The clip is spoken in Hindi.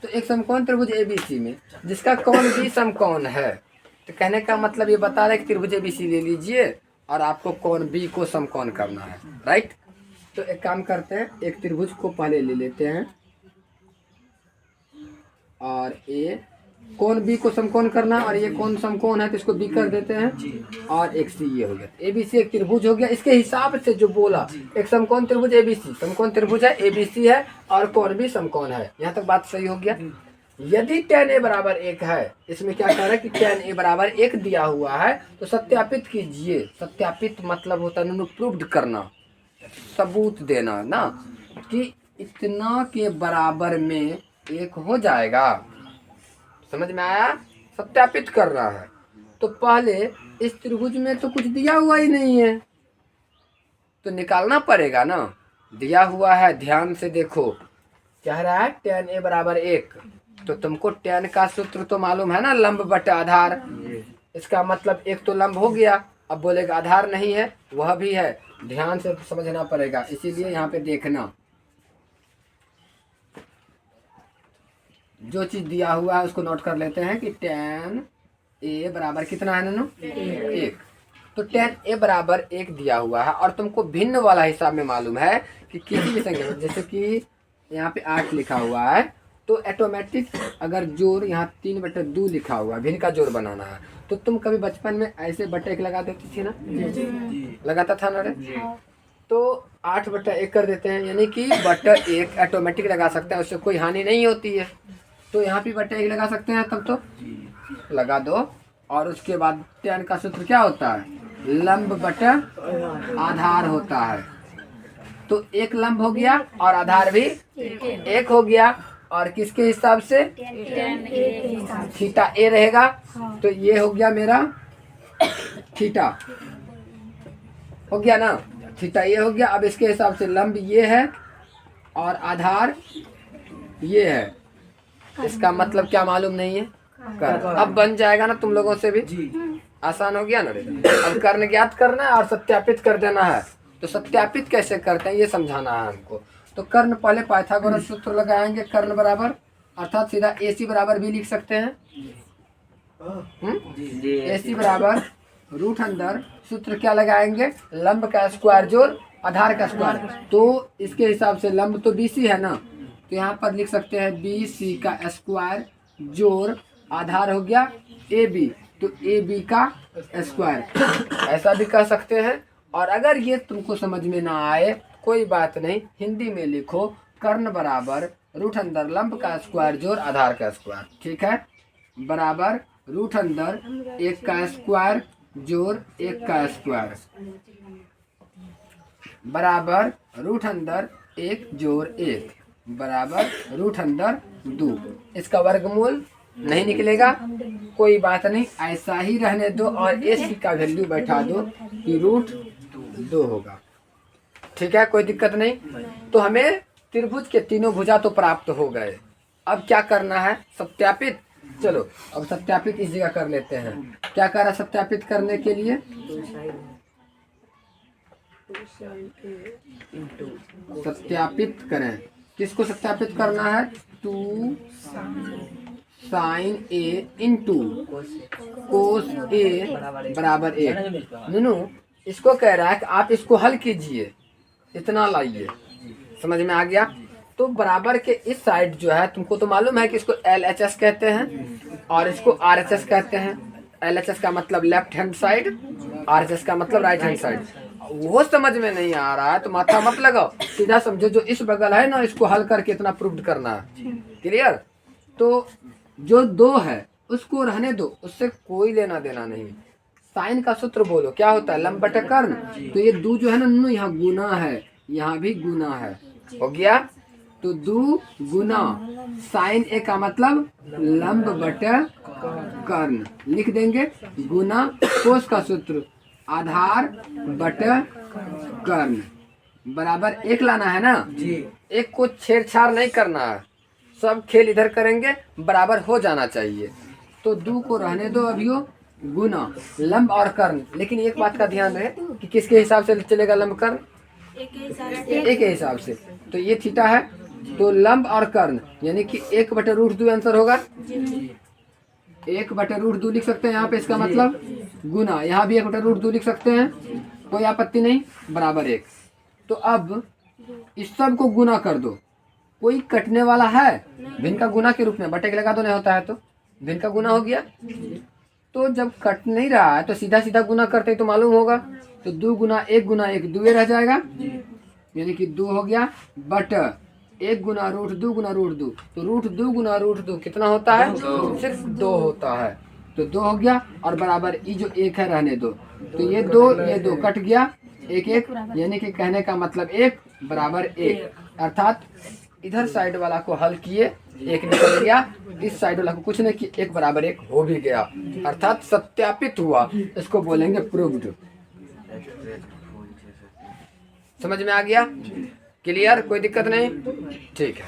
तो एक समकोण त्रिभुज एबीसी में जिसका कोण बी समकोण है, तो कहने का मतलब ये बता रहे कि त्रिभुज एबीसी ले लीजिए और आपको कोण बी को समकोण करना है, राइट। तो एक काम करते हैं, एक त्रिभुज को पहले ले लेते हैं और ए कोण बी को समकोण करना, और ये कोण समकोण है तो इसको बी कर देते हैं और एक सी ये हो गया। एबीसी एक त्रिभुज हो गया। इसके हिसाब से जो बोला एक समकोण त्रिभुज एबीसी, समकोण त्रिभुज है, एबीसी है और कोण भी समकोण है। यहाँ तक बात सही हो गया। यदि tan a बराबर 1 है, इसमें क्या कह रहा है कि tan a बराबर 1 दिया हुआ है, तो सत्यापित कीजिए। सत्यापित मतलब होता है प्रूव्ड करना, सबूत देना ना, कि इतना के बराबर में 1 हो जाएगा। समझ में आया? सत्यापित कर रहा है। तो पहले इस त्रिभुज में तो कुछ दिया हुआ ही नहीं है, तो निकालना पड़ेगा ना। दिया हुआ है, ध्यान से देखो, कह रहा है tan a बराबर 1, तो तुमको tan का सूत्र तो मालूम है ना, लंब बटा आधार। इसका मतलब एक तो लंब हो गया, अब बोलेगा आधार नहीं है, वह भी है। ध्यान से समझना पड़ेगा, इसीलिए यहाँ पे देखना जो चीज दिया हुआ है उसको नोट कर लेते हैं कि tan a बराबर कितना है नन्नू? 1। तो tan a बराबर 1 दिया हुआ है और तुमको भिन्न वाला हिसाब में मालूम है कि किसी भी संख्या, जैसे कि यहाँ पे 8 लिखा हुआ है, तो ऑटोमेटिक अगर जोड़ यहाँ 3/2 लिखा हुआ है, भिन्न का जोड़ बनाना है, तो तुम कभी बचपन में ऐसे बटे 1 लगा देती थी ना? लगाता था ना रे? तो 8/1 कर देते हैं, यानी कि बटा 1 ऑटोमेटिक लगा सकते हैं, उससे कोई हानि नहीं होती है। तो यहाँ पे बटा 1 लगा सकते हैं, तब तो लगा दो। और उसके बाद tan का सूत्र क्या होता है? लंब बटा आधार होता है। तो एक लंब हो गया और आधार भी 1 हो गया। और किसके हिसाब से? थीटा ए रहेगा। तो ये हो गया मेरा थीटा, हो गया ना, थीटा ये हो गया। अब इसके हिसाब से लंब ये है और आधार ये है। इसका मतलब क्या मालूम नहीं है? कर्ण। अब बन जाएगा ना तुम लोगों से भी, आसान हो गया ना रे। अब कर्ण ज्ञात करना है और सत्यापित कर देना है। तो सत्यापित कैसे करते हैं ये समझाना है हमको। तो कर्ण पहले पाइथागोरस सूत्र लगाएंगे, कर्ण बराबर, अर्थात सीधा AC बराबर भी लिख सकते हैं। AC बराबर रूट अंदर सूत्र क्या लगाएंगे? लंब का स्क्वायर जोड़ आधार का स्क्वायर। तो इसके हिसाब से लंब तो BC है ना, तो यहाँ पर लिख सकते हैं BC का स्क्वायर जोड़ आधार हो गया AB, तो AB का स्क्वायर, ऐसा भी कह सकते हैं। और अगर ये तुमको समझ में ना आए कोई बात नहीं, हिंदी में लिखो कर्ण बराबर रूट अंदर लंब का स्क्वायर जोड़ आधार का स्क्वायर, ठीक है, बराबर रूट अंदर 1 का स्क्वायर जोड़ 1 का स्क्वायर बराबर रूट अंदर 1 जोड़ 1 बराबर रूट अंदर 2। इसका वर्गमूल नहीं निकलेगा, कोई बात नहीं, ऐसा ही रहने दो और AC का वैल्यू बैठा दो कि √2 होगा, ठीक है, कोई दिक्कत नहीं। तो हमें त्रिभुज के तीनों भुजा तो प्राप्त हो गए। अब क्या करना है? सत्यापित। चलो अब सत्यापित इस जगह कर लेते हैं। क्या कह रहा है सत्यापित करने के लिए? सत्यापित करें, किसको सत्यापित करना है? 2 sin A into cos A बराबर 1। नूनू इसको कह रहा है कि आप इसको हल कीजिए, इतना लाइए। समझ में आ गया? तो बराबर के इस साइड जो है, तुमको तो मालूम है कि इसको LHS कहते हैं और इसको RHS कहते हैं। LHS का मतलब लेफ्ट हैंड साइड, RHS का मतलब राइट हैंड साइड। वो समझ में नहीं आ रहा है तो माथा मत लगाओ, सीधा समझो जो इस बगल है ना, इसको हल करके इतना प्रूव करना है। क्लियर? तो जो 2 है उसको रहने दो, उससे कोई लेना देना नहीं। साइन का सूत्र बोलो, क्या होता है? लंब बटा कर्ण। तो ये 2 जो है ना, यहाँ गुना है, यहाँ भी गुना है, हो गया। तो 2 गुना साइन A का मतलब लंब बटा कर्ण लिख देंगे, गुना कोस का सूत्र आधार बटा कर्ण बराबर 1 लाना है ना जी। 1 को छेड़छाड़ नहीं करना है, सब खेल इधर करेंगे, बराबर हो जाना चाहिए। तो 2 को रहने दो अभियो, गुना लंब और कर्ण। लेकिन एक बात का ध्यान रहे कि किसके हिसाब से चलेगा लंब कर्ण? एक के हिसाब से। तो ये थीटा है तो लंब और कर्ण यानी कि 1/√2 आंसर होगा। 1/√2 लिख सकते हैं यहाँ पे, इसका मतलब गुना, यहाँ भी 1/√2 लिख सकते हैं, कोई आपत्ति नहीं, बराबर 1। तो अब इस सब को गुना कर दो, कोई कटने वाला है, भिन्न का गुना के रूप में बटे के लगा दो, नहीं होता है तो भिन्न का गुना हो गया। तो जब कट नहीं रहा है तो सीधा सीधा गुना करते तो मालूम होगा, तो 2 गुना 1 गुना 1 2 रह जाएगा, यानी कि 2 हो गया, बट 1 गुना √2 गुना √2, तो √2 गुना √2 कितना होता है? सिर्फ 2 होता है, तो 2 हो गया, और बराबर ये जो 1 है रहने दो, तो ये 2 कट गया, 1 1, यानी कि कहने का मतलब 1 बराबर 1, अर्थात इधर साइड वाला को हल किए 1 निकल गया, इस साइड वाला को कुछ नहीं कि 1 बराबर 1 हो भी गया, अर्थात सत्यापित हुआ, इसको बोलेंगे प्रूव्ड। समझ में आ गया? क्लियर? कोई दिक्कत नहीं? ठीक है।